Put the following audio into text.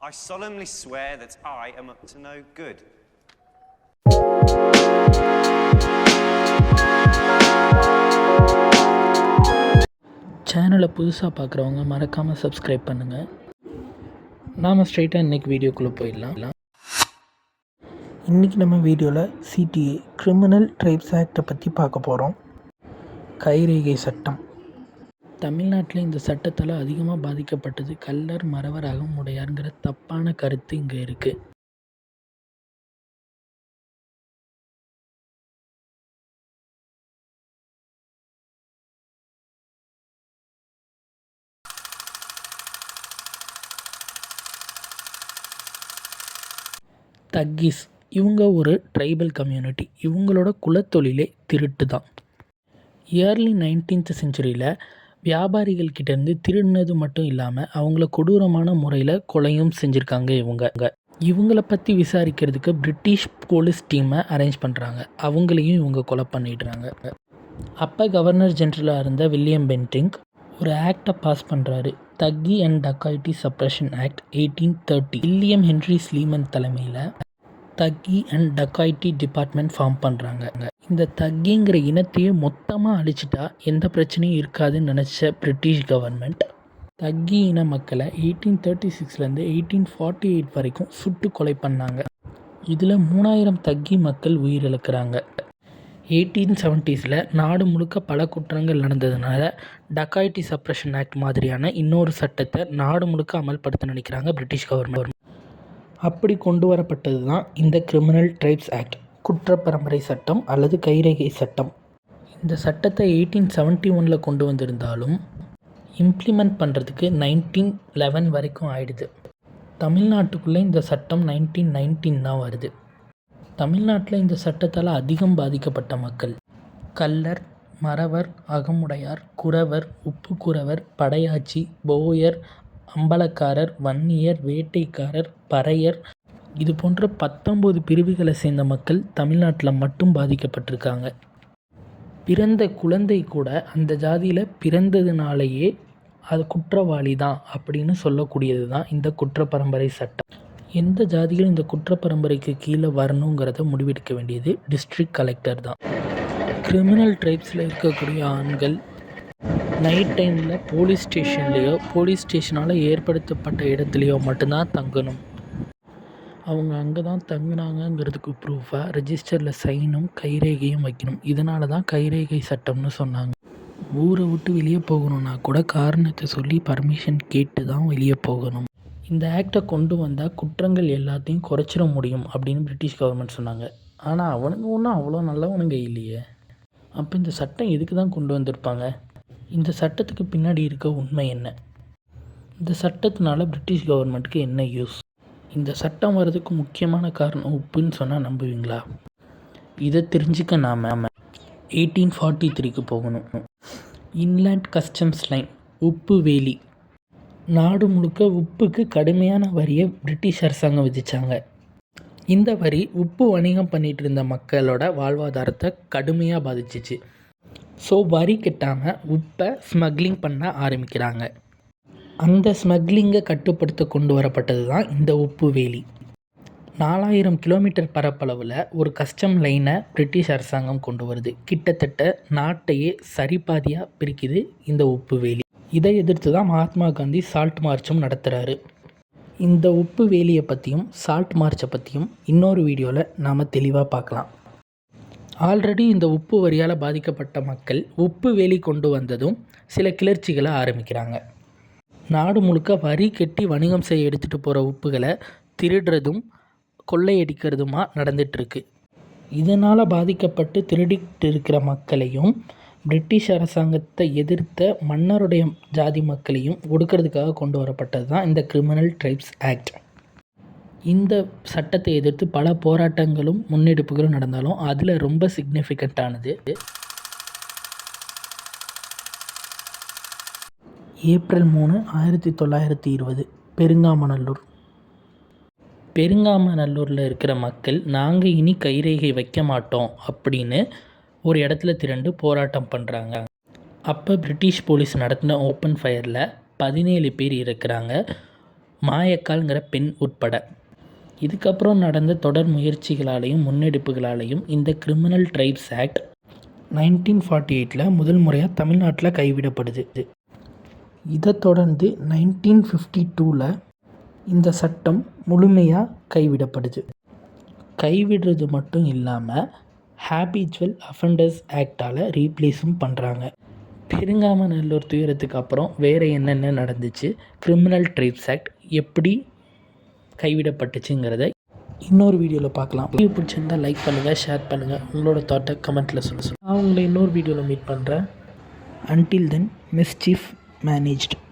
I solemnly swear that I am up to no good. சேனலை புதுசாக பார்க்குறவங்க மறக்காமல் சப்ஸ்கிரைப் பண்ணுங்கள். நாம் ஸ்ட்ரைட்டாக இன்றைக்கி வீடியோக்குள்ளே போயிடலாம். இன்றைக்கி நம்ம வீடியோவில் சிடிஏ கிரிமினல் ட்ரைப்ஸ் ஆக்டை பற்றி பார்க்க போகிறோம். கைரேகை சட்டம். தமிழ்நாட்டில் இந்த சட்டத்தால் அதிகமாக பாதிக்கப்பட்டது கள்ளர், மறவர், அகமுடையார்ங்கிற தப்பான கருத்து இங்கே இருக்குது. தக்கீஸ் இவங்க ஒரு ட்ரைபல் கம்யூனிட்டி. இவங்களோட குலத்தொழிலே திருட்டு தான். இயர்லி 19th செஞ்சுரியில் வியாபாரிகள் கிட்டேருந்து திருடினது மட்டும் இல்லாமல் அவங்கள கொடூரமான முறையில் கொலையும் செஞ்சுருக்காங்க. இவங்கள பற்றி விசாரிக்கிறதுக்கு பிரிட்டிஷ் போலீஸ் டீமை அரேஞ்ச் பண்ணுறாங்க. அவங்களையும் இவங்க கொலை பண்ணிடுறாங்க. அப்போ கவர்னர் ஜென்ரலாக இருந்த வில்லியம் பென்டிங் ஒரு ஆக்டை பாஸ் பண்ணுறாரு. Thuggee and dacoity suppression act 1830. William Henry Sleeman தலைமையில் thuggee and dacoity department form பண்ணுறாங்க. இந்த தக்கிங்கிற இனத்தையே மொத்தமாக அழிச்சிட்டா எந்த பிரச்சனையும் இருக்காதுன்னு நினச்ச பிரிட்டிஷ் கவர்மெண்ட் தக்கி இன மக்களை 1836லேருந்து 1848 வரைக்கும் சுட்டு கொலை பண்ணாங்க. இதில் 3000 தக்கி மக்கள் உயிரிழக்கிறாங்க. 1870s நாடு முழுக்க பல குற்றங்கள் நடந்ததுனால டக்காய்டி சப்ரஷன் ஆக்ட் மாதிரியான இன்னொரு சட்டத்தை நாடு முழுக்க அமல்படுத்த நினைக்கிறாங்க பிரிட்டிஷ் கவர்மெண்ட். அப்படி கொண்டு வரப்பட்டது தான் இந்த கிரிமினல் ட்ரைப்ஸ் ஆக்ட், குற்றப்பரம்பரை சட்டம் அல்லது கைரேகை சட்டம். இந்த சட்டத்தை 1871 கொண்டு வந்திருந்தாலும் இம்ப்ளிமெண்ட் பண்ணுறதுக்கு 1911 வரைக்கும் ஆயிடுது. தமிழ்நாட்டுக்குள்ளே இந்த சட்டம் 1919 தான் வருது. தமிழ்நாட்டில் இந்த சட்டத்தால் அதிகம் பாதிக்கப்பட்ட மக்கள் கள்ளர், மறவர், அகமுடையார், குறவர், உப்புக்குறவர், படையாச்சி, போயர், அம்பலக்காரர், வன்னியர், வேட்டைக்காரர், பறையர், இது போன்ற 19 பிரிவுகளை சேர்ந்த மக்கள் தமிழ்நாட்டில் மட்டும் பாதிக்கப்பட்டிருக்காங்க. பிறந்த குழந்தை கூட அந்த ஜாதியில் பிறந்ததுனாலேயே அது குற்றவாளி தான் அப்படின்னு சொல்லக்கூடியது தான் இந்த குற்றப்பரம்பரை சட்டம். எந்த ஜாதிகளும் இந்த குற்றப்பரம்பரைக்கு கீழே வரணுங்கிறத முடிவெடுக்க வேண்டியது டிஸ்ட்ரிக்ட் கலெக்டர் தான். கிரிமினல் ட்ரைப்ஸில் இருக்கக்கூடிய ஆண்கள் நைட் டைமில் போலீஸ் ஸ்டேஷன்லேயோ போலீஸ் ஸ்டேஷனால் ஏற்படுத்தப்பட்ட இடத்துலையோ மட்டும்தான் தங்கணும். அவங்க அங்கே தான் தங்கினாங்கங்கிறதுக்கு ப்ரூஃபாக ரெஜிஸ்டரில் சைனும் கைரேகையும் வைக்கணும். இதனால தான் கைரேகை சட்டம்னு சொன்னாங்க. ஊரை விட்டு வெளியே போகணுன்னா கூட காரணத்தை சொல்லி பர்மிஷன் கேட்டு தான் வெளியே போகணும். இந்த ஆக்டை கொண்டு வந்தால் குற்றங்கள் எல்லாத்தையும் குறைச்சிட முடியும் அப்படின்னு பிரிட்டிஷ் கவர்மெண்ட் சொன்னாங்க. ஆனால் அவனுங்க ஒன்றும் அவ்வளோ நல்லவனுங்க இல்லையே. அப்போ இந்த சட்டம் எதுக்கு தான் கொண்டு வந்திருப்பாங்க? இந்த சட்டத்துக்கு பின்னாடி இருக்க உண்மை என்ன? இந்த சட்டத்தினால பிரிட்டிஷ் கவர்மெண்ட்டுக்கு என்ன யூஸ்? இந்த சட்டம் வர்றதுக்கு முக்கியமான காரணம் உப்புன்னு சொன்னால் நம்புவீங்களா? இதை தெரிஞ்சுக்க நாம் 1843க்கு போகணும். இன்லேண்ட் கஸ்டம்ஸ் லைன், உப்பு வேலி. நாடு முழுக்க உப்புக்கு கடுமையான வரியை பிரிட்டிஷ் அரசாங்கம் விதித்தாங்க. இந்த வரி உப்பு வணிகம் பண்ணிகிட்டு இருந்த மக்களோட வாழ்வாதாரத்தை கடுமையாக பாதிச்சிச்சு. ஸோ வரி கட்டாமல் உப்பை ஸ்மக்லிங் பண்ண ஆரம்பிக்கிறாங்க. அந்த ஸ்மக்லிங்கை கட்டுப்படுத்த கொண்டு வரப்பட்டது தான் இந்த உப்பு வேலி. 4000 கிலோமீட்டர் பரப்பளவில் ஒரு கஸ்டம் லைனை பிரிட்டிஷ் அரசாங்கம் கொண்டு வருது. கிட்டத்தட்ட நாட்டையே சரிபாதியாக பிரிக்குது இந்த உப்பு வேலி. இதை எதிர்த்து தான் மகாத்மா காந்தி சால்ட் மார்ச்சும் நடத்துகிறாரு. இந்த உப்பு வேலியை பற்றியும் சால்ட் மார்ச்சை பற்றியும் இன்னொரு வீடியோவில் நாம் தெளிவாக பார்க்கலாம். ஆல்ரெடி இந்த உப்பு வரியால் பாதிக்கப்பட்ட மக்கள் உப்பு வேலி கொண்டு வந்ததும் சில கிளர்ச்சிகளை ஆரம்பிக்கிறாங்க. நாடு முழுக்க வரி கட்டி வணிகம் செய்ய எடுத்துகிட்டு போகிற உப்புகளை திருடுறதும் கொள்ளையடிக்கிறதுமா நடந்துகிட்ருக்கு. இதனால் பாதிக்கப்பட்டு திருடிட்டு இருக்கிற மக்களையும் பிரிட்டிஷ் அரசாங்கத்தை எதிர்த்த மன்னருடைய ஜாதி மக்களையும் ஒடுக்கிறதுக்காக கொண்டு வரப்பட்டது தான் இந்த கிரிமினல் ட்ரைப்ஸ் ஆக்ட். இந்த சட்டத்தை எதிர்த்து பல போராட்டங்களும் முன்னெடுப்புகளும் நடந்தாலும் அதில் ரொம்ப சிக்னிஃபிகண்ட்டானது ஏப்ரல் 3, 1920 பெருங்காமநல்லூர். பெருங்காமநல்லூரில் இருக்கிற மக்கள் நாங்கள் இனி கைரேகை வைக்க மாட்டோம் அப்படின்னு ஒரு இடத்துல திரண்டு போராட்டம் பண்ணுறாங்க. அப்போ பிரிட்டிஷ் போலீஸ் நடத்தின ஓப்பன் ஃபயரில் 17 பேர் இறக்குறாங்க. மாயக்கால்ங்கிற பெண் உட்பட. இதுக்கப்புறம் நடந்த தொடர் முயற்சிகளாலையும் முன்னெடுப்புகளாலையும் இந்த கிரிமினல் ட்ரைப்ஸ் ஆக்ட் 1948 முதல் முறையாக தமிழ்நாட்டில் கைவிடப்படுது. இதை தொடர்ந்து 1952 இந்த சட்டம் முழுமையாக கைவிடப்படுது. கைவிடுறது மட்டும் இல்லாமல் ஹேபிச்சுவல் அஃபெண்டர்ஸ் ஆக்டால் ரீப்ளேஸும் பண்ணுறாங்க. பெருங்காமநல்லூர் துயரத்துக்கு அப்புறம் வேறு என்னென்ன நடந்துச்சு, கிரிமினல் ட்ரைப்ஸ் ஆக்ட் எப்படி கைவிடப்பட்டுச்சுங்கிறத இன்னொரு வீடியோவில் பார்க்கலாம். வீடியோ பிடிச்சிருந்தால் லைக் பண்ணுங்கள், ஷேர் பண்ணுங்கள், உங்களோட தாட்டை கமெண்ட்டில் சொல்ல நான் உங்களை இன்னொரு வீடியோவில் மீட் பண்ணுறேன். Until then, mischief managed.